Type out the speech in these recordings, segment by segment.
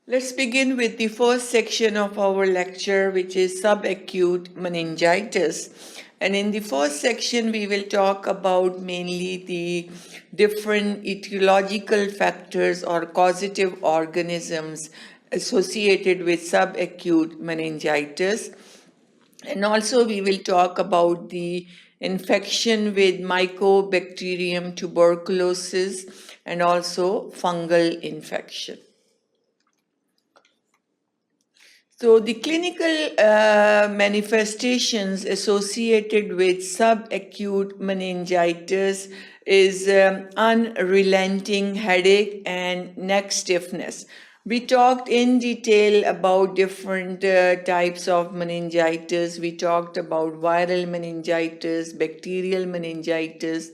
Let's begin with the first section of our lecture, which is subacute meningitis. And in the first section, we will talk about mainly the different etiological factors or causative organisms associated with subacute meningitis. And also we will talk about the infection with Mycobacterium tuberculosis and also fungal infection. So the clinical manifestations associated with subacute meningitis is unrelenting headache and neck stiffness. We talked in detail about different types of meningitis. We talked about viral meningitis, bacterial meningitis,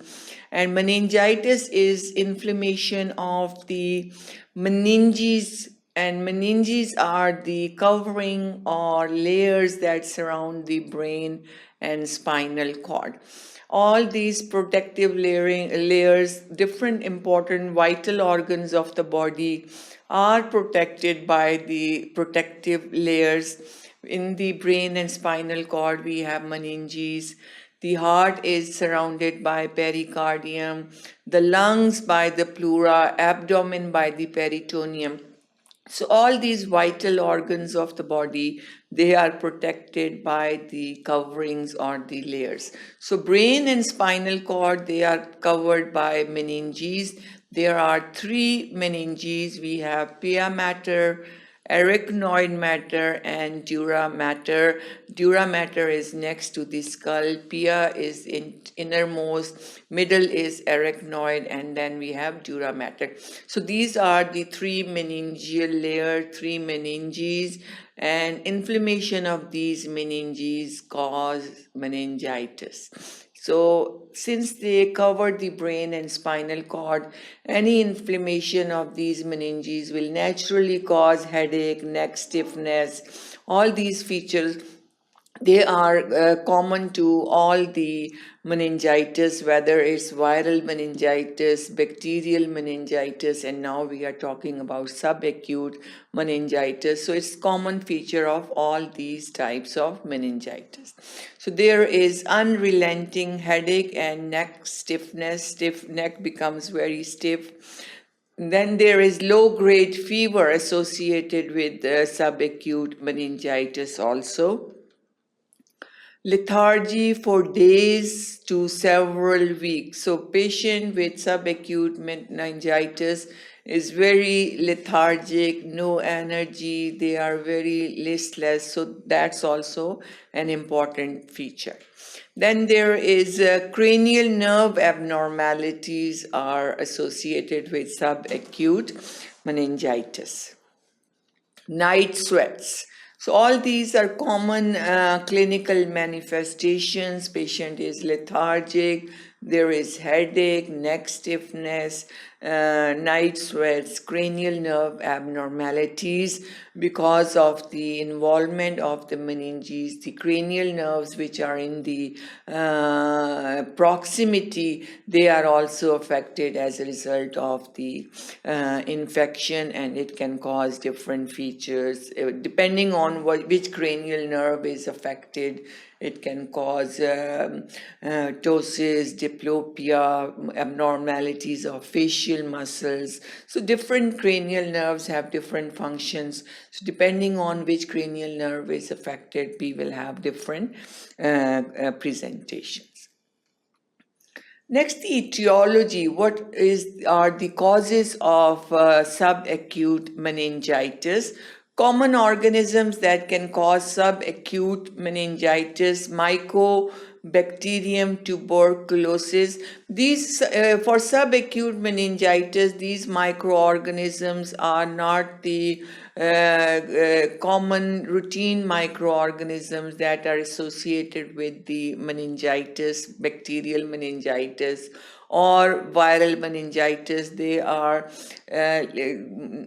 and meningitis is inflammation of the meninges, and meninges are the covering or layers that surround the brain and spinal cord. All these protective layers, different important vital organs of the body are protected by the protective layers. In the brain and spinal cord, we have meninges. The heart is surrounded by pericardium, the lungs by the pleura, abdomen by the peritoneum. So all these vital organs of the body, they are protected by the coverings or the layers. So brain and spinal cord, they are covered by meninges. There are three meninges. We have pia mater, arachnoid matter, and dura mater. Dura mater is next to the skull, pia is innermost, middle is arachnoid, and then we have dura mater. So these are the three meningeal layer, three meninges, and inflammation of these meninges cause meningitis. So since they cover the brain and spinal cord, any inflammation of these meninges will naturally cause headache, neck stiffness. All these features, they are common to all the meningitis, whether it's viral meningitis, bacterial meningitis, and now we are talking about subacute meningitis. So it's common feature of all these types of meningitis. So there is unrelenting headache and neck stiffness. Stiff neck becomes very stiff. Then there is low-grade fever associated with subacute meningitis also. Lethargy for days to several weeks. So patient with subacute meningitis is very lethargic, no energy, they are very listless. So that's also an important feature. Then there is cranial nerve abnormalities are associated with subacute meningitis. Night sweats. So all these are common clinical manifestations. Patient is lethargic, there is headache, neck stiffness, night sweats, cranial nerve abnormalities because of the involvement of the meninges. The cranial nerves which are in the proximity, they are also affected as a result of the infection, and it can cause different features depending on which cranial nerve is affected. It can cause ptosis, diplopia, abnormalities of facial muscles. So different cranial nerves have different functions. So depending on which cranial nerve is affected, we will have different presentations. Next, the etiology. What are the causes of subacute meningitis? Common organisms that can cause subacute meningitis: Mycobacterium tuberculosis. These for subacute meningitis, these microorganisms are not the common routine microorganisms that are associated with the meningitis, bacterial meningitis or viral meningitis. They are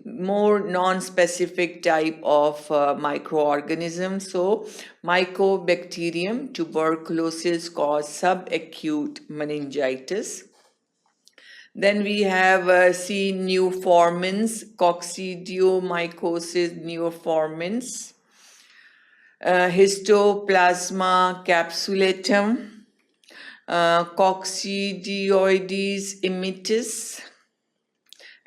more non-specific type of microorganisms. So Mycobacterium tuberculosis cause subacute meningitis. Then we have Neoformans, coccidiomycosis neoformans, histoplasma capsulatum, coccidioides immitis,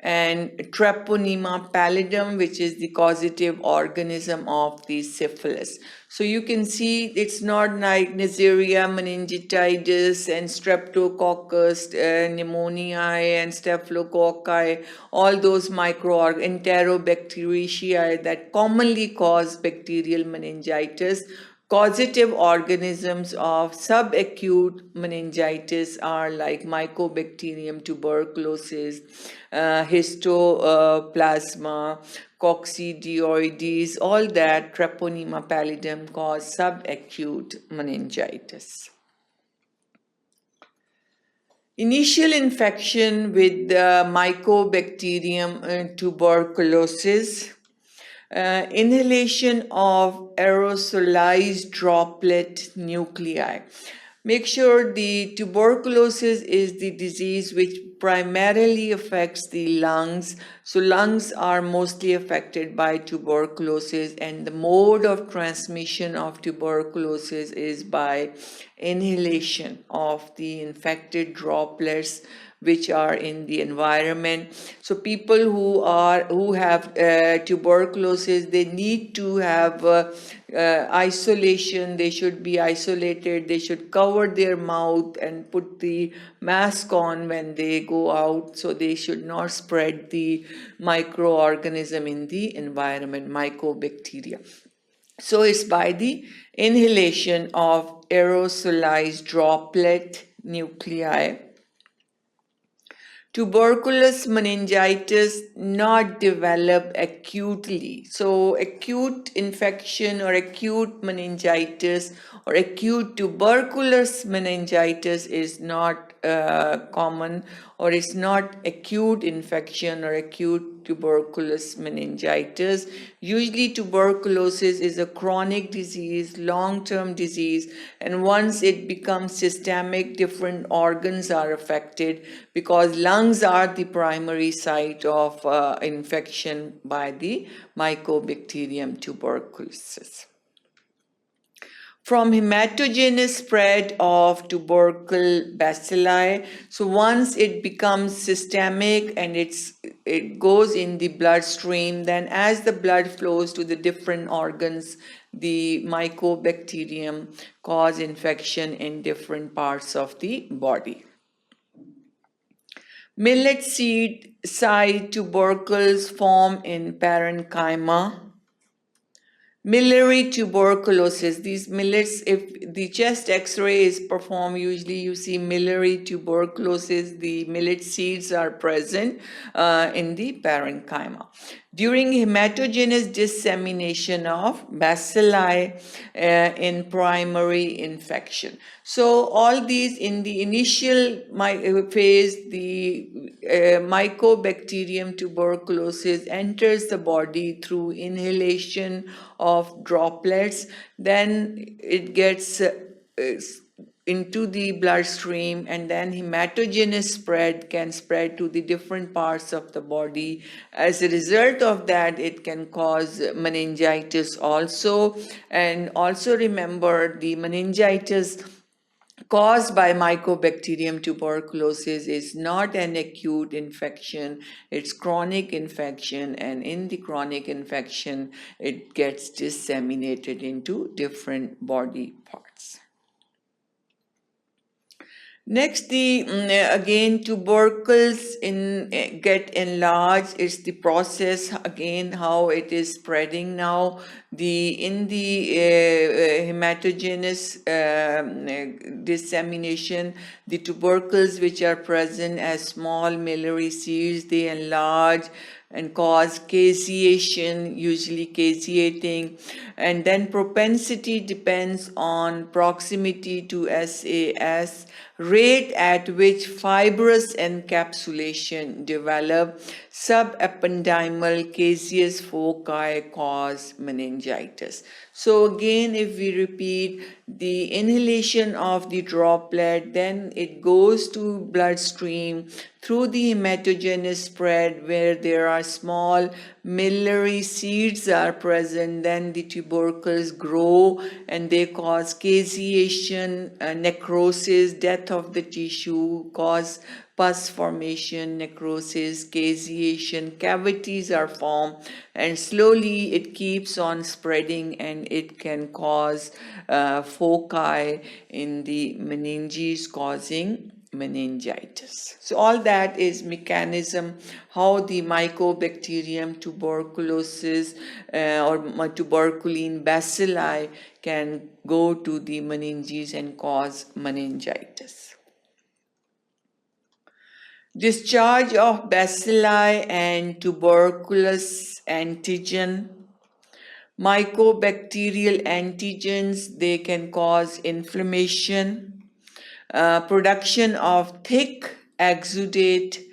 and Treponema pallidum, which is the causative organism of the syphilis. So you can see it's not like Neisseria meningitidis and streptococcus pneumoniae and staphylococci, all those enterobacteriaceae that commonly cause bacterial meningitis. Causative organisms of subacute meningitis are like Mycobacterium tuberculosis, histoplasma, coccidioides, all that Treponema pallidum cause subacute meningitis. Initial infection with Mycobacterium tuberculosis, inhalation of aerosolized droplet nuclei. Make sure the tuberculosis is the disease which primarily affects the lungs. So lungs are mostly affected by tuberculosis, and the mode of transmission of tuberculosis is by inhalation of the infected droplets which are in the environment. So people who have tuberculosis, they need to have isolation. They should be isolated. They should cover their mouth and put the mask on when they go out. So they should not spread the microorganism in the environment, mycobacteria. So it's by the inhalation of aerosolized droplet nuclei. Tuberculous meningitis not develop acutely. So acute infection or acute meningitis or acute tuberculous meningitis is not common, or it's not acute infection or acute tuberculous meningitis. Usually tuberculosis is a chronic disease, long-term disease, and once it becomes systemic, different organs are affected because lungs are the primary site of infection by the Mycobacterium tuberculosis. From hematogenous spread of tubercle bacilli, so once it becomes systemic and it goes in the bloodstream, then as the blood flows to the different organs, the Mycobacterium cause infection in different parts of the body. Millet seed side tubercles form in parenchyma. Miliary tuberculosis, these millets, if the chest x-ray is performed, usually you see miliary tuberculosis, the millet seeds are present in the parenchyma. During hematogenous dissemination of bacilli in primary infection. So all these in the initial phase, the Mycobacterium tuberculosis enters the body through inhalation of droplets, then it gets into the bloodstream, and then hematogenous spread can spread to the different parts of the body. As a result of that, it can cause meningitis also. And also remember, the meningitis caused by Mycobacterium tuberculosis is not an acute infection, it's chronic infection, and in the chronic infection, it gets disseminated into different body parts. Next, again tubercles get enlarged. It's the process again how it is spreading now. In the hematogenous dissemination, the tubercles which are present as small miliary seeds, they enlarge and cause caseation, usually caseating, and then propensity depends on proximity to SAS, rate at which fibrous encapsulation develop. Subependymal caseous foci cause meningitis. So again, if we repeat, the inhalation of the droplet, then it goes to bloodstream, through the hematogenous spread where there are small miliary seeds are present, then the tubercles grow and they cause caseation, necrosis, death of the tissue, cause pus formation, necrosis, caseation, cavities are formed, and slowly it keeps on spreading and it can cause foci in the meninges, causing meningitis. So all that is mechanism how the mycobacterium tuberculosis or tuberculin bacilli can go to the meninges and cause meningitis. Discharge of bacilli and tuberculous antigen. Mycobacterial antigens, they can cause inflammation, production of thick exudate.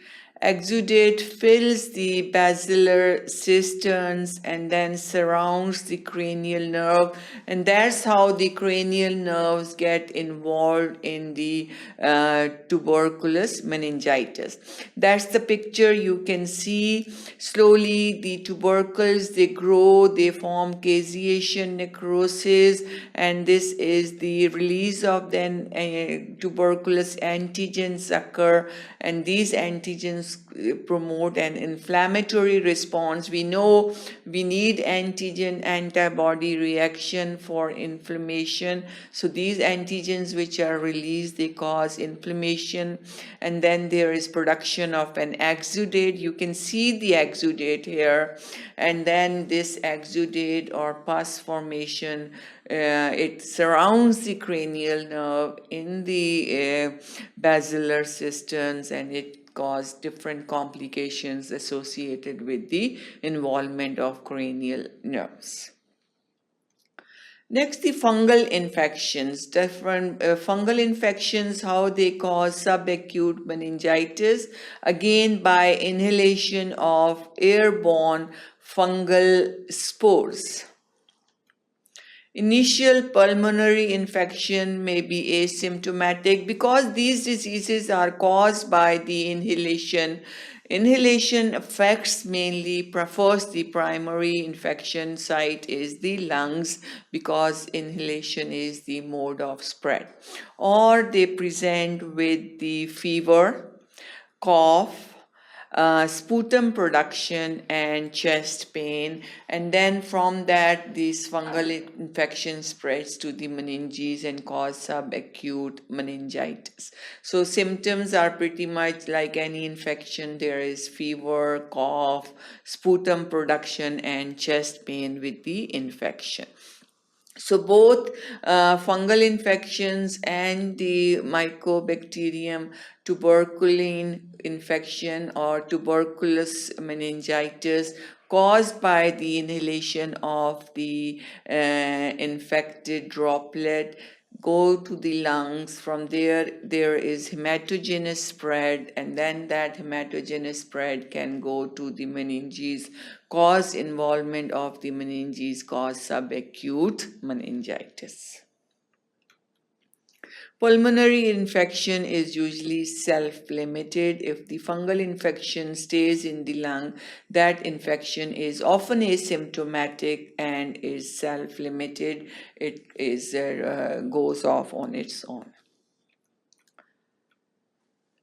Exudate fills the basilar cisterns and then surrounds the cranial nerve, and that's how the cranial nerves get involved in the tuberculous meningitis. That's the picture you can see. Slowly the tubercles, they grow, they form caseation, necrosis, and this is the release of then tuberculous antigens occur, and these antigens promote an inflammatory response. We know we need antigen antibody reaction for inflammation, so these antigens which are released, they cause inflammation, and then there is production of an exudate. You can see the exudate here, and then this exudate or pus formation, it surrounds the cranial nerve in the basilar cisterns, and it cause different complications associated with the involvement of cranial nerves. Next, the fungal infections. Different fungal infections, how they cause subacute meningitis, again by inhalation of airborne fungal spores. Initial pulmonary infection may be asymptomatic because these diseases are caused by the inhalation. Inhalation affects mainly, first the primary infection site is the lungs because inhalation is the mode of spread. Or they present with the fever, cough, sputum production and chest pain, and then from that this fungal infection spreads to the meninges and cause subacute meningitis. So symptoms are pretty much like any infection. There is fever, cough, sputum production and chest pain with the infection. So both fungal infections and the mycobacterium tuberculin infection or tuberculous meningitis caused by the inhalation of the infected droplet go to the lungs. From there is hematogenous spread, and then that hematogenous spread can go to the meninges, cause involvement of the meninges, cause subacute meningitis. Pulmonary infection is usually self-limited. If the fungal infection stays in the lung, that infection is often asymptomatic and is self-limited. It is goes off on its own.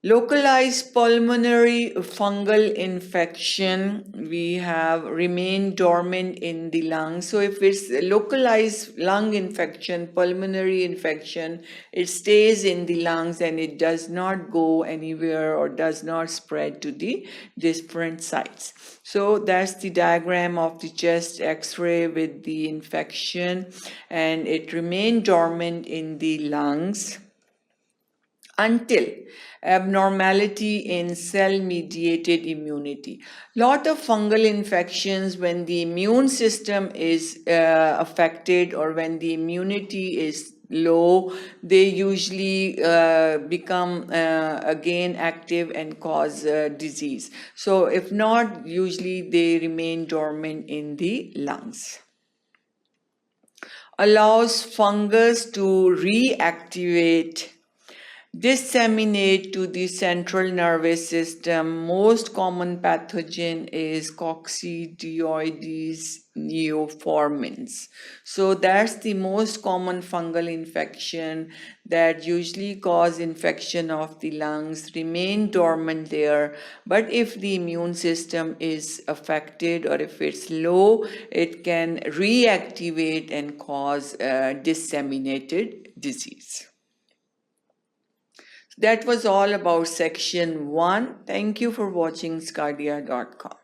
Localized pulmonary fungal infection, we have remained dormant in the lung. So if it's a localized lung infection, pulmonary infection, it stays in the lungs and it does not go anywhere or does not spread to the different sites. So that's the diagram of the chest x-ray with the infection, and it remained dormant in the lungs until abnormality in cell-mediated immunity. Lot of fungal infections, when the immune system is affected or when the immunity is low, they usually become again active and cause disease. So if not, usually they remain dormant in the lungs. Allows fungus to reactivate disseminate to the central nervous system. Most common pathogen is coccidioides neoformans. So that's the most common fungal infection that usually cause infection of the lungs, remain dormant there. But if the immune system is affected or if it's low, it can reactivate and cause disseminated disease. That was all about section 1. Thank you for watching sqadia.com.